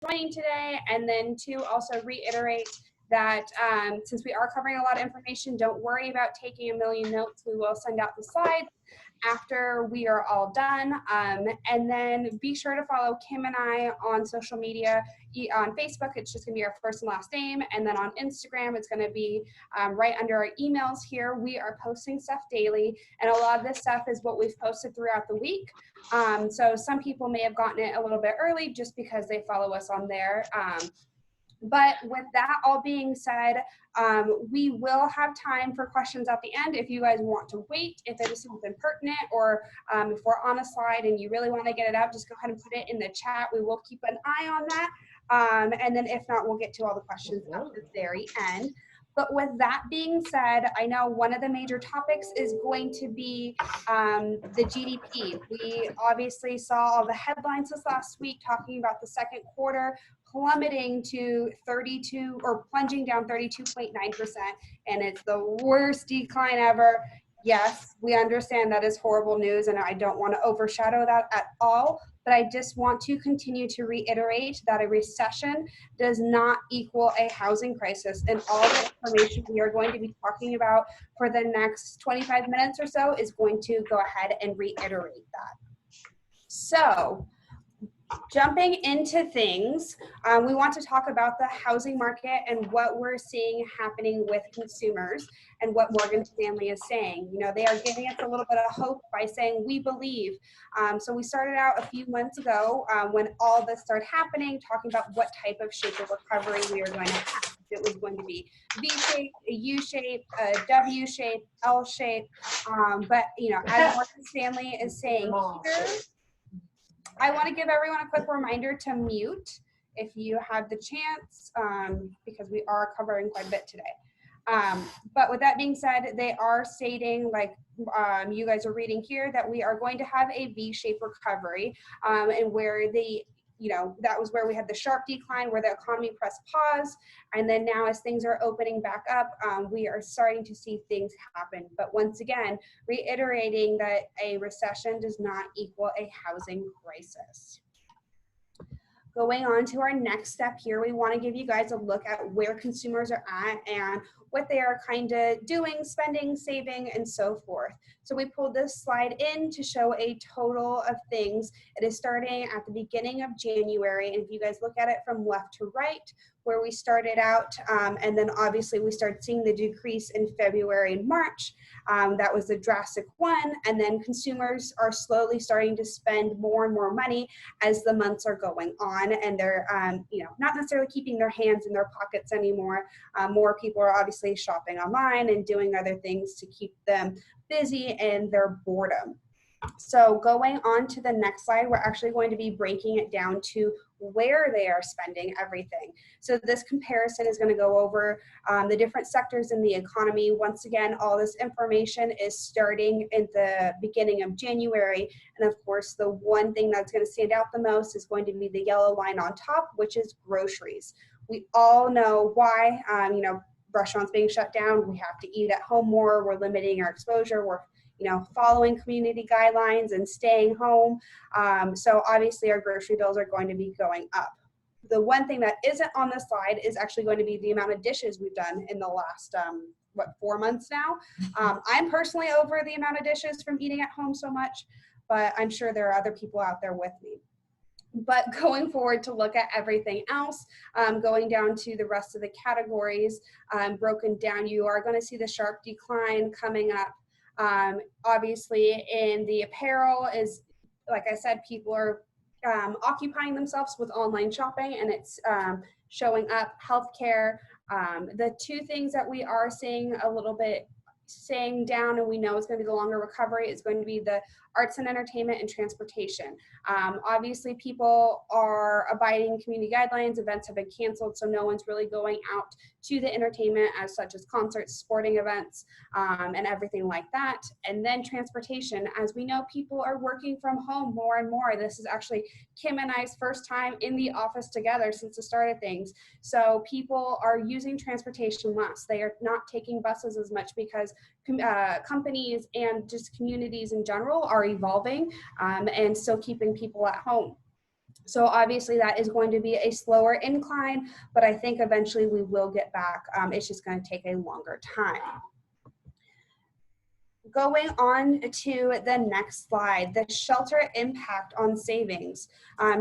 joining today, and then to also reiterate that since we are covering a lot of information, don't worry about taking a million notes. We will send out the slides after we are all done. And then be sure to follow Kim and I on social media. On Facebook, it's just gonna be our first and last name. And then on Instagram, it's gonna be right under our emails here. We are posting stuff daily. And a lot of this stuff is what we've posted throughout the week. So some people may have gotten it a little bit early just because they follow us on there. But with that all being said, we will have time for questions at the end if you guys want to wait, if it is something pertinent, or if we're on a slide and you really want to get it out, just go ahead and put it in the chat. We will keep an eye on that. And then if not, we'll get to all the questions at the very end. But with that being said, I know one of the major topics is going to be the GDP. We obviously saw all the headlines this last week talking about the second quarter plummeting to 32 or plunging down 32.9%, and it's the worst decline ever. Yes, we understand that is horrible news, and I don't want to overshadow that at all, but I just want to continue to reiterate that a recession does not equal a housing crisis, and all the information we are going to be talking about for the next 25 minutes or so is going to go ahead and reiterate that. So, jumping into things, we want to talk about the housing market and what we're seeing happening with consumers and what Morgan Stanley is saying. You know, they are giving us a little bit of hope by saying, we believe. So we started out a few months ago when all this started happening, talking about what type of shape of recovery we are going to have. It was going to be V-shape, a U-shape, a W-shape, L-shape. But, you know, as Morgan Stanley is saying here, I want to give everyone a quick reminder to mute if you have the chance, because we are covering quite a bit today. But with that being said, they are stating, like you guys are reading here, that we are going to have a V-shaped recovery, and where the that was where we had the sharp decline, where the economy pressed pause. And then now as things are opening back up, we are starting to see things happen. But once again, reiterating that a recession does not equal a housing crisis. Going on to our next step here, we want to give you guys a look at where consumers are at and what they are kind of doing, spending, saving, and so forth. So we pulled this slide in to show a total of things. It is starting at the beginning of January, and if you guys look at it from left to right, where we started out, and then obviously we started seeing the decrease in February and March. That was a drastic one, and then consumers are slowly starting to spend more and more money as the months are going on, and they're not necessarily keeping their hands in their pockets anymore. More people are obviously shopping online and doing other things to keep them busy and their boredom. So going on to the next slide, we're actually going to be breaking it down to where they are spending everything. So this comparison is going to go over the different sectors in the economy. Once again, all this information is starting in the beginning of January. And of course, the one thing that's going to stand out the most is going to be the yellow line on top, which is groceries. We all know why, restaurants being shut down, we have to eat at home more, we're limiting our exposure, we're following community guidelines and staying home. So obviously our grocery bills are going to be going up. The one thing that isn't on the slide is actually going to be the amount of dishes we've done in the last, 4 months now. I'm personally over the amount of dishes from eating at home so much, but I'm sure there are other people out there with me. But going forward to look at everything else, going down to the rest of the categories, broken down, you are going to see the sharp decline coming up. Obviously in the apparel is, like I said, people are occupying themselves with online shopping, and it's showing up. Healthcare, the two things that we are seeing a little bit staying down, and we know it's going to be the longer recovery, is going to be the arts and entertainment and transportation. Obviously people are abiding community guidelines, events have been canceled, so no one's really going out to the entertainment as such as concerts, sporting events, and everything like that. And then transportation, as we know, people are working from home more and more. This is actually Kim and I's first time in the office together since the start of things. So people are using transportation less. They are not taking buses as much because companies and just communities in general are evolving and still keeping people at home. So obviously that is going to be a slower incline, but I think eventually we will get back. It's just going to take a longer time. Going on to the next slide, the shelter impact on savings.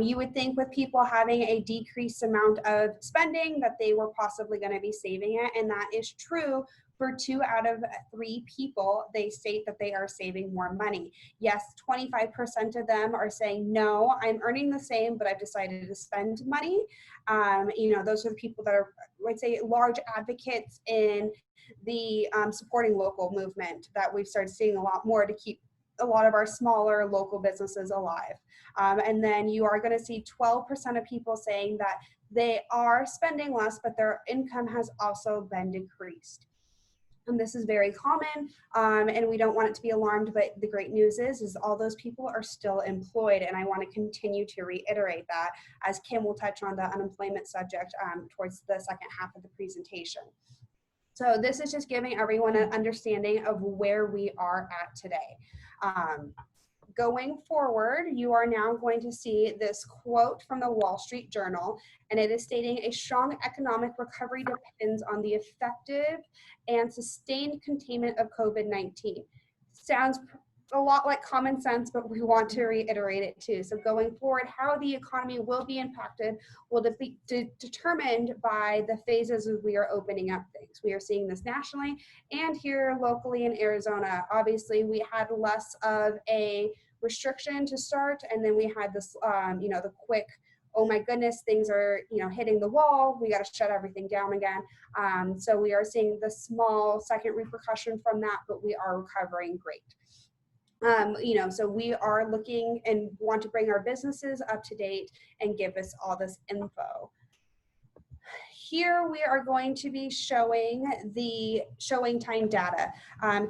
You would think with people having a decreased amount of spending that they were possibly going to be saving it, and that is true. For 2 out of 3 people, they state that they are saving more money. Yes, 25% of them are saying, no, I'm earning the same, but I've decided to spend money. Those are the people that are, I'd say, large advocates in the supporting local movement that we've started seeing a lot more to keep a lot of our smaller local businesses alive. And then you are going to see 12% of people saying that they are spending less, but their income has also been decreased. And this is very common, and we don't want it to be alarmed, but the great news is all those people are still employed, and I want to continue to reiterate that, as Kim will touch on the unemployment subject towards the second half of the presentation. So this is just giving everyone an understanding of where we are at today. Going forward, you are now going to see this quote from the Wall Street Journal, and it is stating a strong economic recovery depends on the effective and sustained containment of COVID-19. Sounds a lot like common sense, but we want to reiterate it too. So going forward, how the economy will be impacted will be determined by the phases as we are opening up things. We are seeing this nationally and here locally in Arizona. Obviously, we had less of a restriction to start, and then we had this, the quick, oh my goodness, things are, hitting the wall. We got to shut everything down again. So we are seeing the small second repercussion from that, but we are recovering great. So we are looking and want to bring our businesses up to date and give us all this info. Here we are going to be showing the showing time data.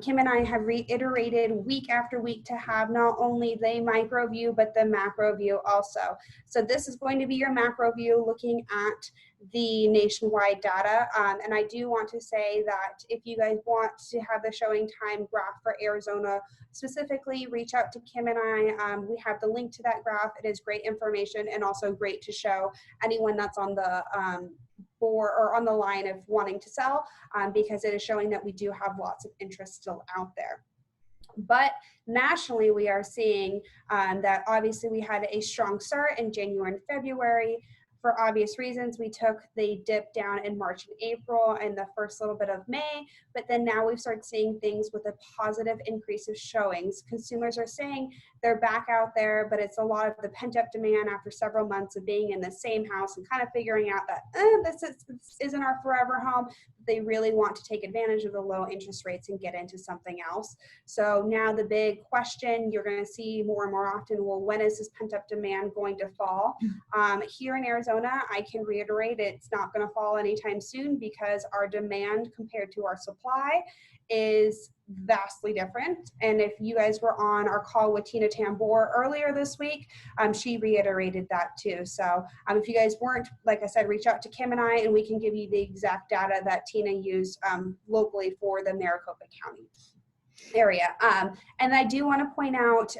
Kim and I have reiterated week after week to have not only the micro view, but the macro view also. So this is going to be your macro view looking at the nationwide data. And I do want to say that if you guys want to have the showing time graph for Arizona specifically, reach out to Kim and I. We have the link to that graph. It is great information and also great to show anyone that's on the or on the line of wanting to sell, because it is showing that we do have lots of interest still out there. But nationally, we are seeing that obviously we had a strong start in January and February. For obvious reasons, we took the dip down in March and April and the first little bit of May, but then now we've started seeing things with a positive increase of showings. Consumers are saying they're back out there, but it's a lot of the pent up demand after several months of being in the same house and kind of figuring out that this isn't our forever home. They really want to take advantage of the low interest rates and get into something else. So now the big question you're going to see more and more often, well, when is this pent up demand going to fall? Here in Arizona, I can reiterate it's not going to fall anytime soon because our demand compared to our supply is vastly different. And if you guys were on our call with Tina Tambor earlier this week, she reiterated that too. So if you guys weren't, like I said, reach out to Kim and I, and we can give you the exact data that Tina used locally for the Maricopa County area. And I do want to point out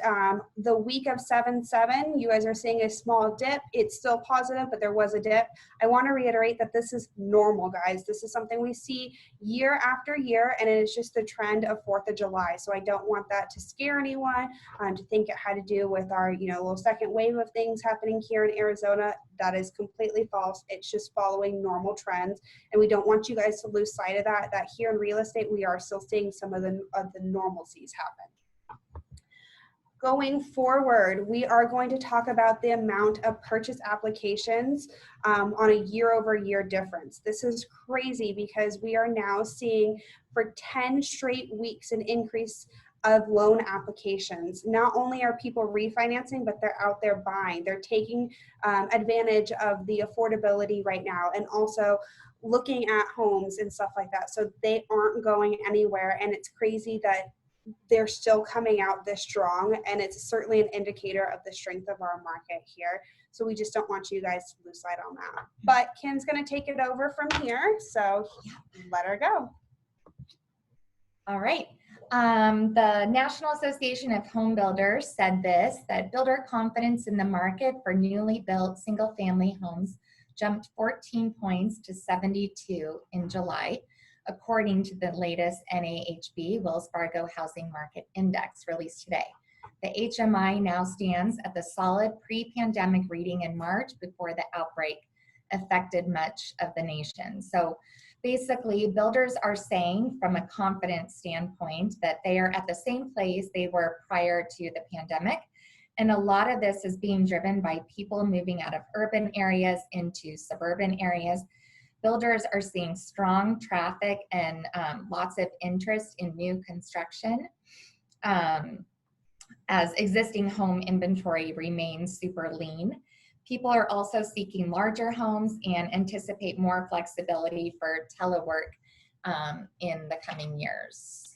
the week of 7/7, you guys are seeing a small dip. It's still positive, but there was a dip. I want to reiterate that this is normal, guys. This is something we see year after year, and it is just the trend of 4th of July. So I don't want that to scare anyone, to think it had to do with our, little second wave of things happening here in Arizona. That is completely false. It's just following normal trends, and we don't want you guys to lose sight of that here in real estate, we are still seeing some of the normalcies happen. Going forward, we are going to talk about the amount of purchase applications on a year-over-year difference. This is crazy because we are now seeing for 10 straight weeks an increase of loan applications. Not only are people refinancing, but they're out there buying. They're taking advantage of the affordability right now and also looking at homes and stuff like that. So they aren't going anywhere, and it's crazy that they're still coming out this strong, and it's certainly an indicator of the strength of our market here. So we just don't want you guys to lose sight on that. But Kim's going to take it over from here, so let her go. All right. The National Association of Home Builders said this, that builder confidence in the market for newly built single-family homes jumped 14 points to 72 in July, according to the latest NAHB Wells Fargo Housing Market Index released today. The HMI now stands at the solid pre-pandemic reading in March before the outbreak affected much of the nation. So basically, builders are saying from a confidence standpoint that they are at the same place they were prior to the pandemic. And a lot of this is being driven by people moving out of urban areas into suburban areas. Builders are seeing strong traffic and lots of interest in new construction as existing home inventory remains super lean. People are also seeking larger homes and anticipate more flexibility for telework in the coming years.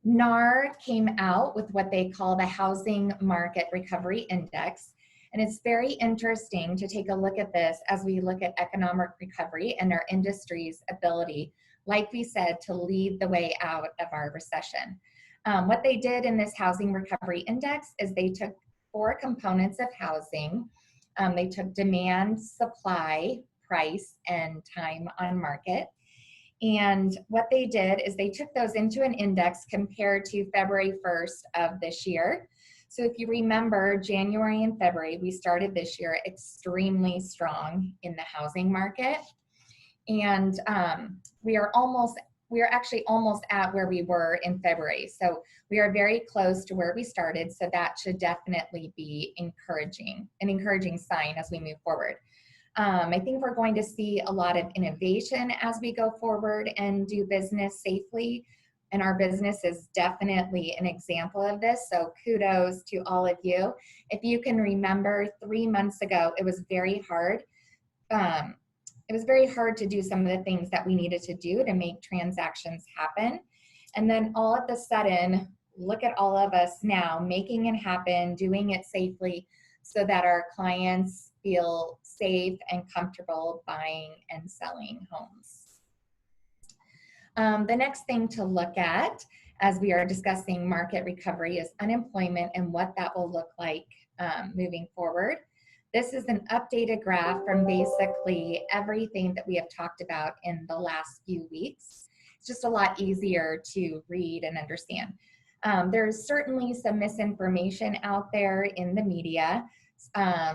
NAR came out with what they call the Housing Market Recovery Index, and it's very interesting to take a look at this as we look at economic recovery and our industry's ability, like we said, to lead the way out of our recession. What they did in this Housing Recovery Index is they took 4 components of housing. They took demand, supply, price, and time on market. And what they did is they took those into an index compared to February 1st of this year. So if you remember, January and February, we started this year extremely strong in the housing market. And we are actually almost at where we were in February. So we are very close to where we started. So that should definitely be an encouraging sign as we move forward. I think we're going to see a lot of innovation as we go forward and do business safely. And our business is definitely an example of this. So kudos to all of you. If you can remember 3 months ago, it was very hard. It was very hard to do some of the things that we needed to do to make transactions happen. And then all of a sudden, look at all of us now making it happen, doing it safely so that our clients feel safe and comfortable buying and selling homes. The next thing to look at as we are discussing market recovery is unemployment and what that will look like moving forward. This is an updated graph from basically everything that we have talked about in the last few weeks. It's just a lot easier to read and understand. There's certainly some misinformation out there in the media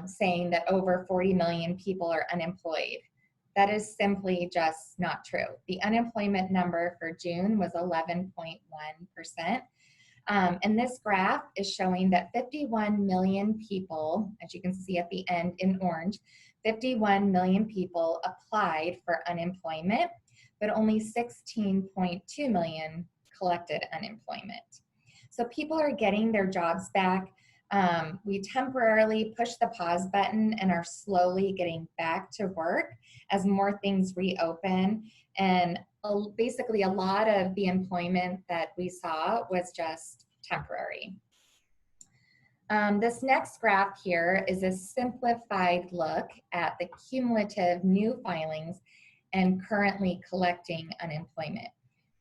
saying that over 40 million people are unemployed. That is simply just not true. The unemployment number for June was 11.1%. And this graph is showing that 51 million people, as you can see at the end in orange, 51 million people applied for unemployment, but only 16.2 million collected unemployment. So people are getting their jobs back. We temporarily pushed the pause button and are slowly getting back to work as more things reopen. And basically a lot of the employment that we saw was just temporary. This next graph here is a simplified look at the cumulative new filings and currently collecting unemployment.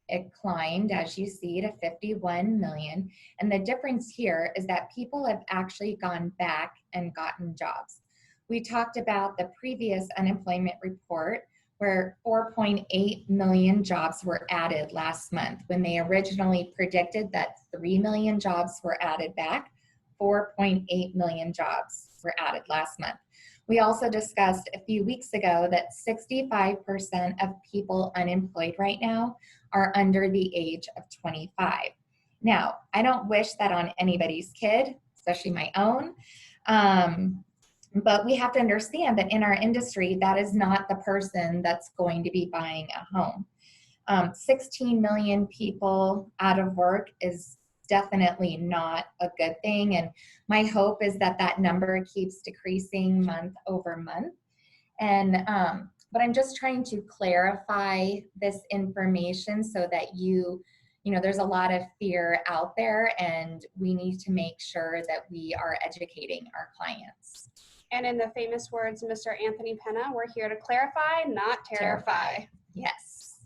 It climbed, as you see, to 51 million. And the difference here is that people have actually gone back and gotten jobs. We talked about the previous unemployment report where 4.8 million jobs were added last month when they originally predicted that 3 million jobs were added back. 4.8 million jobs were added last month. We also discussed a few weeks ago that 65% of people unemployed right now are under the age of 25. Now, I don't wish that on anybody's kid, especially my own, but we have to understand that in our industry, that is not the person that's going to be buying a home. 16 million people out of work is definitely not a good thing. And my hope is that that number keeps decreasing month over month. And, but I'm just trying to clarify this information so that you know, there's a lot of fear out there and we need to make sure that we are educating our clients. And in the famous words of Mr. Anthony Penna, we're here to clarify, not terrify. Yes.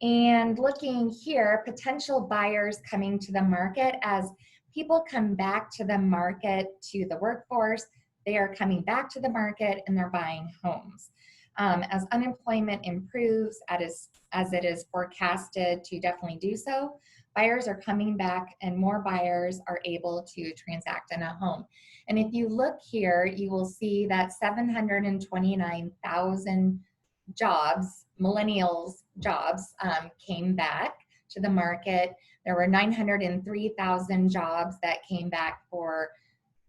And looking here, potential buyers coming to the market. As people come back to the market, to the workforce, they are coming back to the market and they're buying homes. As unemployment improves, as it is forecasted to definitely do so, buyers are coming back and more buyers are able to transact in a home. And if you look here, you will see that 729,000 jobs, millennials jobs, came back to the market. There were 903,000 jobs that came back for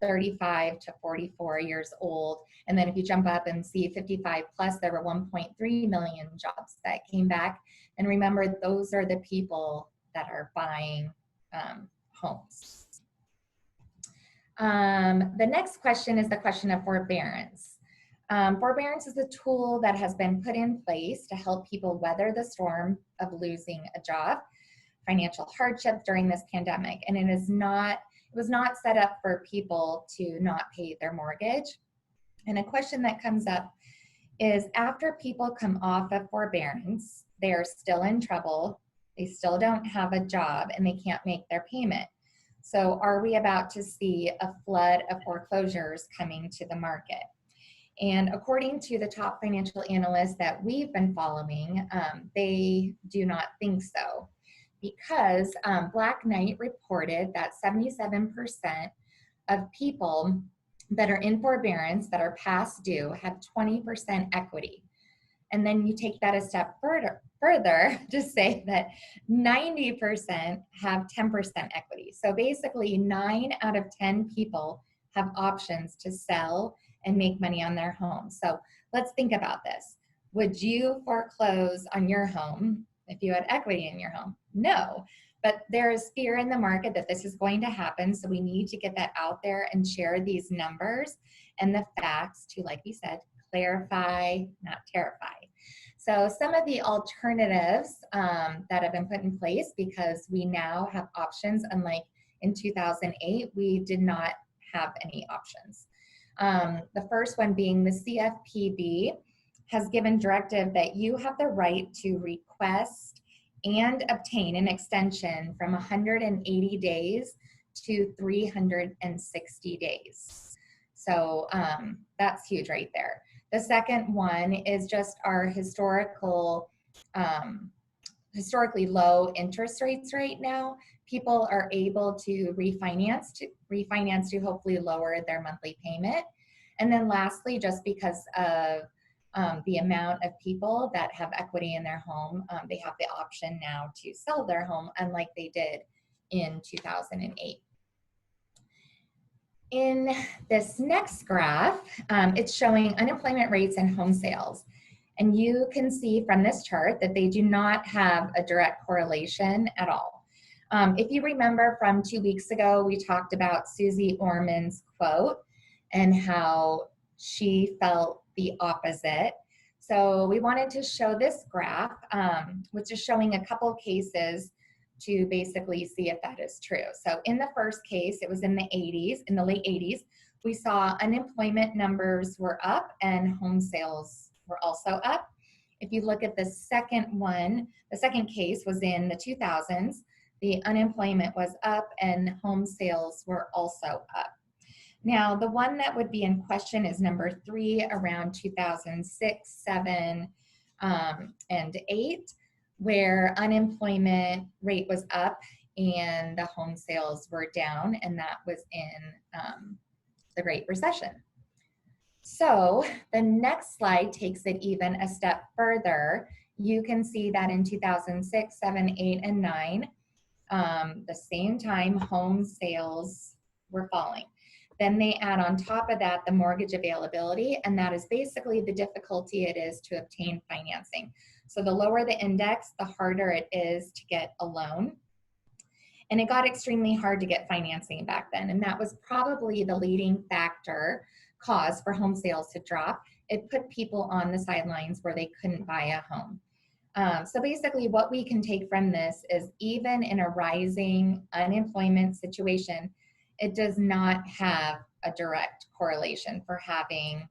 35 to 44 years old. And then if you jump up and see 55 plus, there were 1.3 million jobs that came back. And remember, those are the people that are buying homes. The next question is the question of forbearance. Forbearance is a tool that has been put in place to help people weather the storm of losing a job, financial hardship during this pandemic. And it was not set up for people to not pay their mortgage. And a question that comes up is, after people come off of forbearance, they are still in trouble, they still don't have a job, and they can't make their payment. So are we about to see a flood of foreclosures coming to the market? And according to the top financial analysts that we've been following, they do not think so, because Black Knight reported that 77% of people that are in forbearance that are past due have 20% equity. And then you take that a step further to say that 90% have 10% equity. So basically 9 out of 10 people have options to sell and make money on their home. So let's think about this. Would you foreclose on your home if you had equity in your home? No, but there is fear in the market that this is going to happen. So we need to get that out there and share these numbers and the facts to, like we said, clarify, not terrify. So some of the alternatives that have been put in place, because we now have options, unlike in 2008, we did not have any options. The first one being the CFPB has given directive that you have the right to request and obtain an extension from 180 days to 360 days. So that's huge right there. The second one is just our historically low interest rates right now. People are able to refinance to hopefully lower their monthly payment. And then lastly, just because of the amount of people that have equity in their home, they have the option now to sell their home, unlike they did in 2008. In this next graph, it's showing unemployment rates and home sales. And you can see from this chart that they do not have a direct correlation at all. If you remember from 2 weeks ago, we talked about Susie Orman's quote and how she felt the opposite. So we wanted to show this graph, which is showing a couple cases to basically see if that is true. So in the first case, it was in the late 80s, we saw unemployment numbers were up and home sales were also up. If you look at the second one, the second case was in the 2000s, the unemployment was up and home sales were also up. Now, the one that would be in question is number 3, around 2006, 7, and 8, where unemployment rate was up and the home sales were down, and that was in the Great Recession. So the next slide takes it even a step further. You can see that in 2006, 7, 8, and 9, the same time home sales were falling. Then they add on top of that the mortgage availability, and that is basically the difficulty it is to obtain financing. So the lower the index, the harder it is to get a loan. And it got extremely hard to get financing back then, and that was probably the leading cause for home sales to drop. It put people on the sidelines where they couldn't buy a home. So basically what we can take from this is, even in a rising unemployment situation, it does not have a direct correlation for having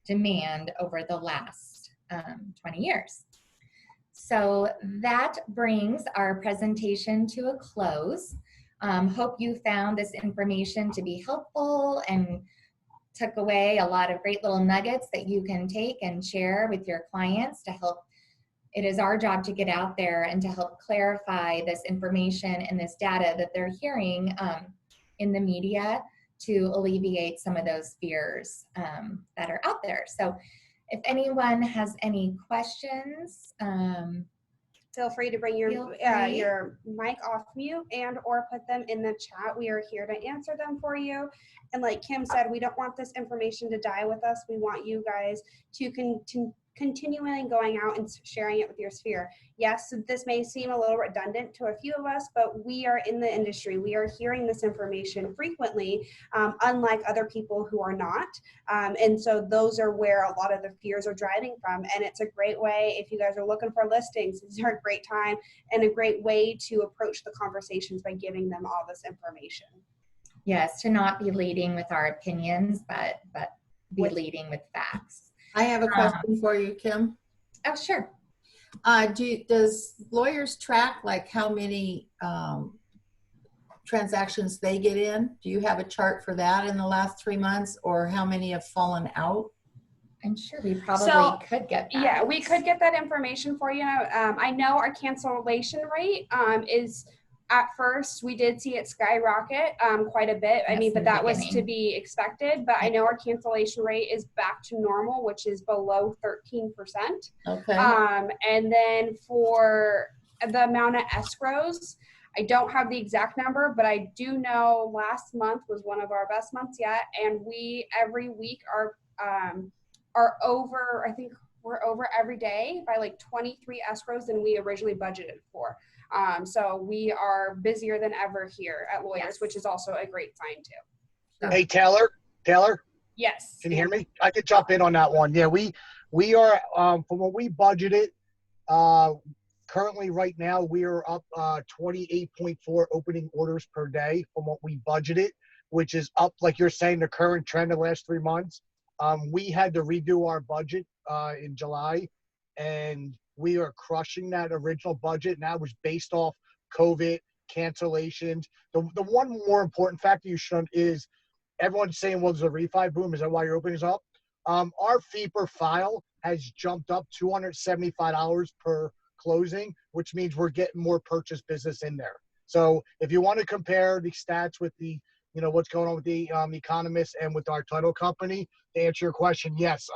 demand over the last 20 years. So that brings our presentation to a close. Hope you found this information to be helpful and took away a lot of great little nuggets that you can take and share with your clients to help. It is our job to get out there and to help clarify this information and this data that they're hearing in the media to alleviate some of those fears that are out there. So if anyone has any questions, feel free to bring your mic off mute and or put them in the chat. We are here to answer them for you. And like Kim said, we don't want this information to die with us. We want you guys to continually going out and sharing it with your sphere. Yes, this may seem a little redundant to a few of us, but we are in the industry. We are hearing this information frequently, unlike other people who are not. And so those are where a lot of the fears are driving from. And it's a great way, if you guys are looking for listings, these are a great time and a great way to approach the conversations by giving them all this information. Yes, to not be leading with our opinions, but be leading with facts. I have a question for you, Kim. Oh, sure. Does lawyers track like how many transactions they get in? Do you have a chart for that in the last 3 months, or how many have fallen out? I'm sure we probably could get that. Yeah, we could get that information for you. I know our cancellation rate is, at first we did see it skyrocket quite a bit. I mean, but that was to be expected. But I know our cancellation rate is back to normal, which is below 13%. Okay. And then for the amount of escrows, I don't have the exact number, but I do know last month was one of our best months yet. And we every week are over, I think we're over every day by like 23 escrows than we originally budgeted for. So we are busier than ever here at Lawyers, yes, which is also a great sign too. Hey, Taylor? Yes. Can you hear me? I could jump in on that one. Yeah, we are, from what we budgeted, currently right now we are up 28.4 opening orders per day from what we budgeted, which is up, like you're saying, the current trend the last 3 months. We had to redo our budget in July, and we are crushing that original budget, and that was based off COVID, cancellations. The one more important factor you should is everyone's saying, well, there's a refi boom. Is that why your opening's up? Our fee per file has jumped up $275 per closing, which means we're getting more purchase business in there. So if you want to compare the stats with the, what's going on with the economists and with our title company, to answer your question, yes,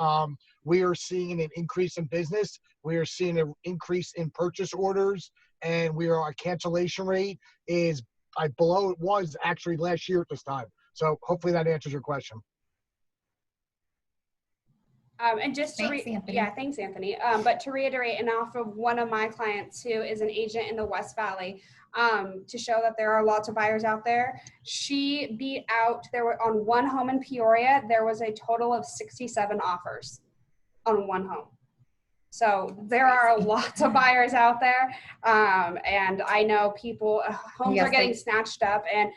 we are seeing an increase in business. We are seeing an increase in purchase orders, and our cancellation rate is below it was actually last year at this time. So hopefully that answers your question. And just to thanks, Anthony. But to reiterate, and off of one of my clients who is an agent in the West Valley, to show that there are lots of buyers out there, she beat out, on one home in Peoria, there was a total of 67 offers on one home. So there are lots of buyers out there. And I know homes are getting snatched up. And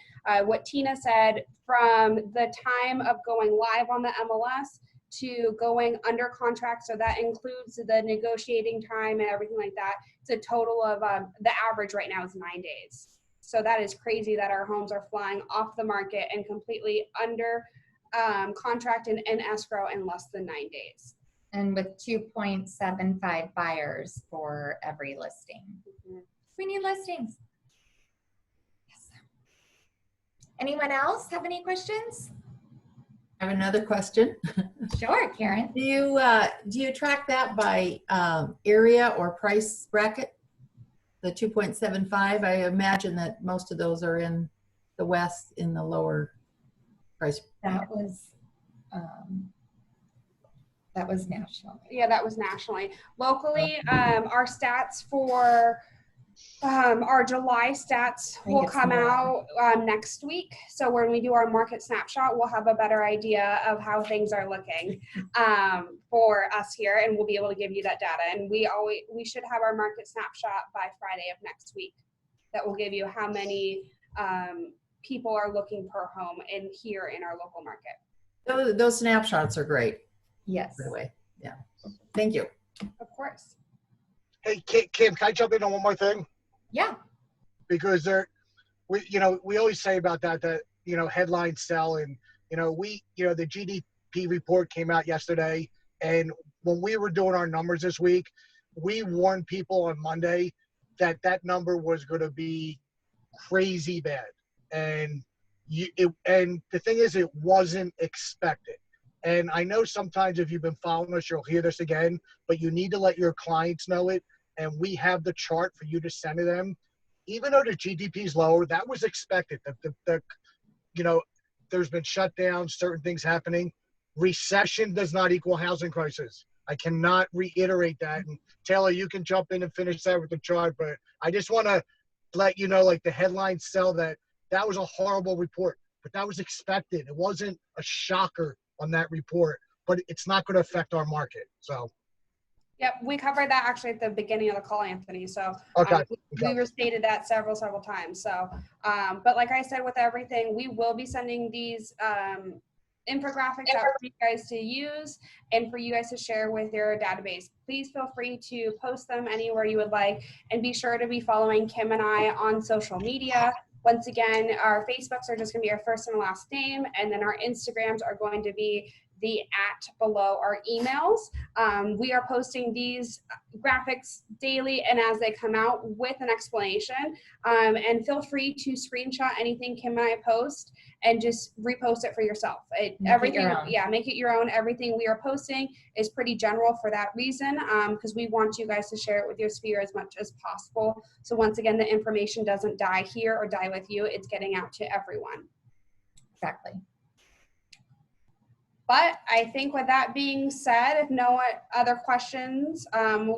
what Tina said, from the time of going live on the MLS to going under contract, so that includes the negotiating time and everything like that, it's a total of, the average right now is 9 days. So that is crazy that our homes are flying off the market and completely under contract and escrow in less than 9 days. And with 2.75 buyers for every listing. Mm-hmm. We need listings. Yes. Anyone else have any questions? I have another question. Sure, Karen. Do you track that by area or price bracket? The 2.75. I imagine that most of those are in the West, in the lower price. That was nationally. Yeah, that was nationally. Locally, our stats for our July stats will come out next week. So when we do our market snapshot, we'll have a better idea of how things are looking for us here, and we'll be able to give you that data. And we should have our market snapshot by Friday of next week. That will give you how many people are looking per home here in our local market. Those snapshots are great. Yes. By the way, yeah. Thank you. Of course. Hey, Kim, can I jump in on one more thing? Yeah. Because we always say about that, headlines sell, and, the GDP report came out yesterday. And when we were doing our numbers this week, we warned people on Monday that number was going to be crazy bad. And and the thing is, it wasn't expected. And I know sometimes if you've been following us, you'll hear this again, but you need to let your clients know it. And we have the chart for you to send to them. Even though the GDP is lower, that was expected. There's been shutdowns, certain things happening. Recession does not equal housing crisis. I cannot reiterate that. And Taylor, you can jump in and finish that with the chart, but I just want to let you know, like, the headlines sell that was a horrible report, but that was expected. It wasn't a shocker on that report, but it's not going to affect our market. So. Yep, we covered that actually at the beginning of the call, Anthony. So Okay. we restated that several times. So, but like I said, with everything, we will be sending these infographics out for you guys to use and for you guys to share with your database. Please feel free to post them anywhere you would like, and be sure to be following Kim and I on social media. Once again, our Facebooks are just going to be our first and last name, and then our Instagrams are going to be the @ below our emails. We are posting these graphics daily and as they come out with an explanation. And feel free to screenshot anything Kim and I post and just repost it for yourself. Everything, make it your own. Everything we are posting is pretty general for that reason, because we want you guys to share it with your sphere as much as possible. So once again, the information doesn't die here or die with you. It's getting out to everyone. Exactly. But I think with that being said, if no other questions,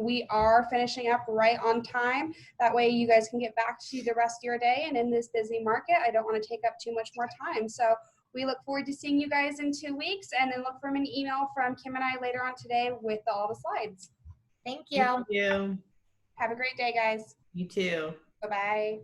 we are finishing up right on time. That way you guys can get back to the rest of your day. And in this busy market, I don't want to take up too much more time. So we look forward to seeing you guys in 2 weeks, and then look for an email from Kim and I later on today with all the slides. Thank you. Thank you. Have a great day, guys. You too. Bye-bye.